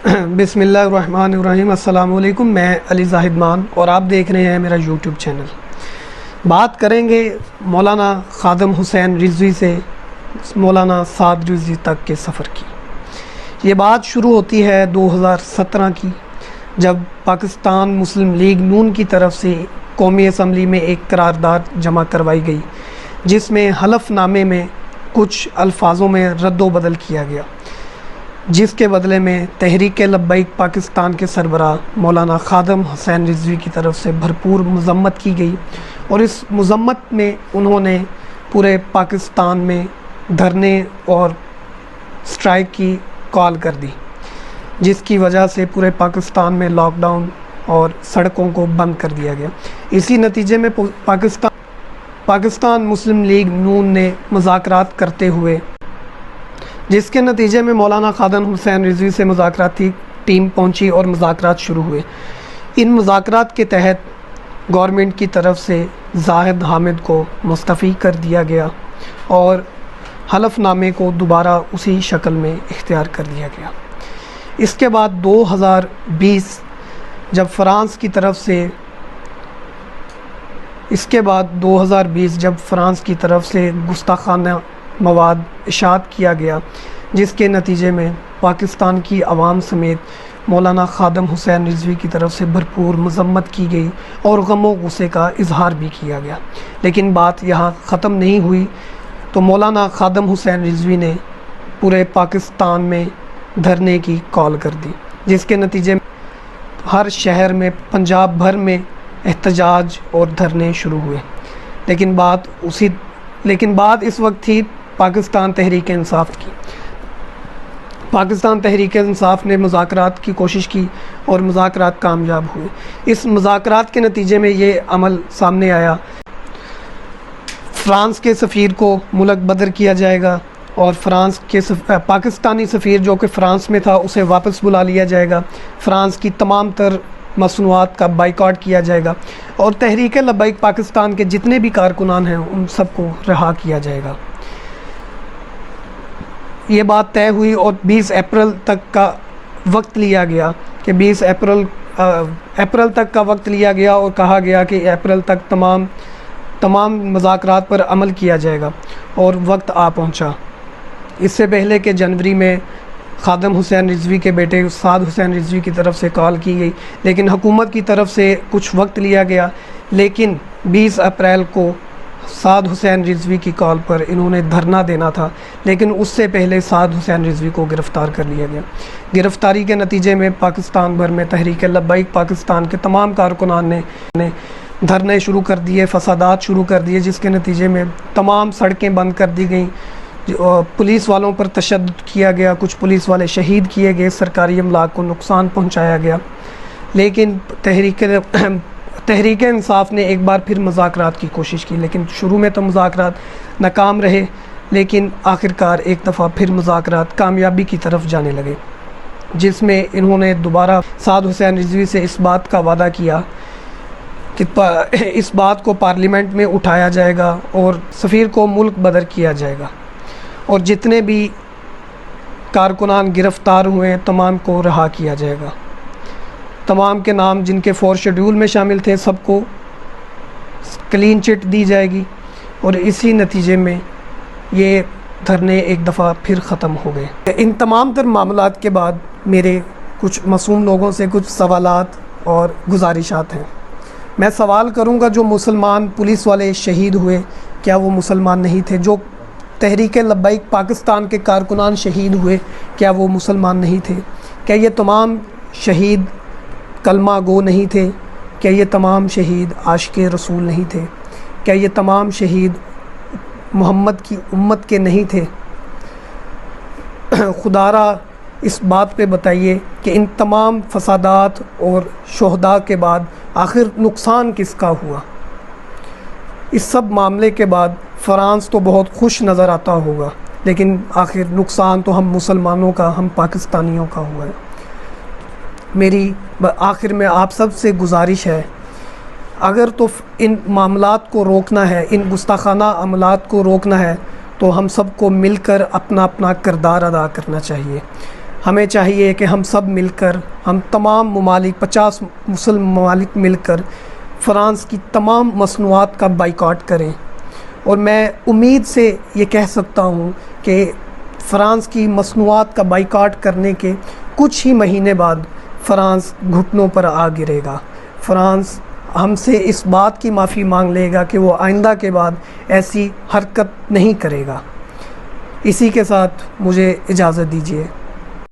بسم اللہ الرحمن الرحیم۔ السلام علیکم، میں علی زاہد مان اور آپ دیکھ رہے ہیں میرا یوٹیوب چینل۔ بات کریں گے مولانا خادم حسین رضوی سے مولانا سعد رضوی تک کے سفر کی۔ یہ بات شروع ہوتی ہے 2017 کی، جب پاکستان مسلم لیگ نون کی طرف سے قومی اسمبلی میں ایک قرارداد جمع کروائی گئی، جس میں حلف نامے میں کچھ الفاظوں میں رد و بدل کیا گیا، جس کے بدلے میں تحریک لبیک پاکستان کے سربراہ مولانا خادم حسین رضوی کی طرف سے بھرپور مذمت کی گئی، اور اس مذمت میں انہوں نے پورے پاکستان میں دھرنے اور سٹرائک کی کال کر دی، جس کی وجہ سے پورے پاکستان میں لاک ڈاؤن اور سڑکوں کو بند کر دیا گیا۔ اسی نتیجے میں پاکستان مسلم لیگ نون نے مذاکرات کرتے ہوئے، جس کے نتیجے میں مولانا خادم حسین رضوی سے مذاکراتی ٹیم پہنچی اور مذاکرات شروع ہوئے۔ ان مذاکرات کے تحت گورنمنٹ کی طرف سے زاہد حامد کو مستعفی کر دیا گیا اور حلف نامے کو دوبارہ اسی شکل میں اختیار کر دیا گیا۔ اس کے بعد 2020 جب فرانس کی طرف سے گستاخانہ مواد اشاعت کیا گیا، جس کے نتیجے میں پاکستان کی عوام سمیت مولانا خادم حسین رضوی کی طرف سے بھرپور مذمت کی گئی اور غم و غصے کا اظہار بھی کیا گیا۔ لیکن بات یہاں ختم نہیں ہوئی، تو مولانا خادم حسین رضوی نے پورے پاکستان میں دھرنے کی کال کر دی، جس کے نتیجے میں ہر شہر میں، پنجاب بھر میں احتجاج اور دھرنے شروع ہوئے۔ لیکن بات اس وقت تھی پاکستان تحریک انصاف کی۔ پاکستان تحریک انصاف نے مذاکرات کی کوشش کی اور مذاکرات کامیاب ہوئے۔ اس مذاکرات کے نتیجے میں یہ عمل سامنے آیا، فرانس کے سفیر کو ملک بدر کیا جائے گا، اور پاکستانی سفیر جو کہ فرانس میں تھا اسے واپس بلا لیا جائے گا، فرانس کی تمام تر مصنوعات کا بائیکاٹ کیا جائے گا، اور تحریک لبیک پاکستان کے جتنے بھی کارکنان ہیں ان سب کو رہا کیا جائے گا۔ یہ بات طے ہوئی اور 20 اپریل تک کا وقت لیا گیا کہ 20 اپریل تک کا وقت لیا گیا اور کہا گیا کہ اپریل تک تمام مذاکرات پر عمل کیا جائے گا، اور وقت آ پہنچا۔ اس سے پہلے کہ جنوری میں خادم حسین رضوی کے بیٹے سعد حسین رضوی کی طرف سے کال کی گئی، لیکن حکومت کی طرف سے کچھ وقت لیا گیا، لیکن 20 اپریل کو سعد حسین رضوی کی کال پر انہوں نے دھرنا دینا تھا، لیکن اس سے پہلے سعد حسین رضوی کو گرفتار کر لیا گیا۔ گرفتاری کے نتیجے میں پاکستان بھر میں تحریک لبیک پاکستان کے تمام کارکنان نے دھرنے شروع کر دیے، فسادات شروع کر دیے، جس کے نتیجے میں تمام سڑکیں بند کر دی گئیں، پولیس والوں پر تشدد کیا گیا، کچھ پولیس والے شہید کیے گئے، سرکاری املاک کو نقصان پہنچایا گیا۔ لیکن تحریک انصاف نے ایک بار پھر مذاکرات کی کوشش کی، لیکن شروع میں تو مذاکرات ناکام رہے، لیکن آخرکار ایک دفعہ پھر مذاکرات کامیابی کی طرف جانے لگے، جس میں انہوں نے دوبارہ سعد حسین رضوی سے اس بات کا وعدہ کیا کہ اس بات کو پارلیمنٹ میں اٹھایا جائے گا اور سفیر کو ملک بدر کیا جائے گا، اور جتنے بھی کارکنان گرفتار ہوئے ہیں تمام کو رہا کیا جائے گا۔ تمام کے نام جن کے 4 شیڈول میں شامل تھے سب کو کلین چٹ دی جائے گی، اور اسی نتیجے میں یہ دھرنے ایک دفعہ پھر ختم ہو گئے۔ ان تمام تر معاملات کے بعد میرے کچھ معصوم لوگوں سے کچھ سوالات اور گزارشات ہیں۔ میں سوال کروں گا، جو مسلمان پولیس والے شہید ہوئے کیا وہ مسلمان نہیں تھے؟ جو تحریک لبیک پاکستان کے کارکنان شہید ہوئے کیا وہ مسلمان نہیں تھے؟ کیا یہ تمام شہید کلمہ گو نہیں تھے؟ کیا یہ تمام شہید عاشق رسول نہیں تھے؟ کیا یہ تمام شہید محمد کی امت کے نہیں تھے؟ خدا را اس بات پہ بتائیے کہ ان تمام فسادات اور شہداء کے بعد آخر نقصان کس کا ہوا؟ اس سب معاملے کے بعد فرانس تو بہت خوش نظر آتا ہوگا، لیکن آخر نقصان تو ہم مسلمانوں کا، ہم پاکستانیوں کا ہوا ہے۔ میری آخر میں آپ سب سے گزارش ہے، اگر تو ان معاملات کو روکنا ہے، ان گستاخانہ عملات کو روکنا ہے، تو ہم سب کو مل کر اپنا اپنا کردار ادا کرنا چاہیے۔ ہمیں چاہیے کہ ہم سب مل کر، ہم تمام ممالک 50 مسلم ممالک مل کر فرانس کی تمام مصنوعات کا بائیکاٹ کریں، اور میں امید سے یہ کہہ سکتا ہوں کہ فرانس کی مصنوعات کا بائیکاٹ کرنے کے کچھ ہی مہینے بعد فرانس گھٹنوں پر آ گرے گا۔ فرانس ہم سے اس بات کی معافی مانگ لے گا کہ وہ آئندہ کے بعد ایسی حرکت نہیں کرے گا۔ اسی کے ساتھ مجھے اجازت دیجیے۔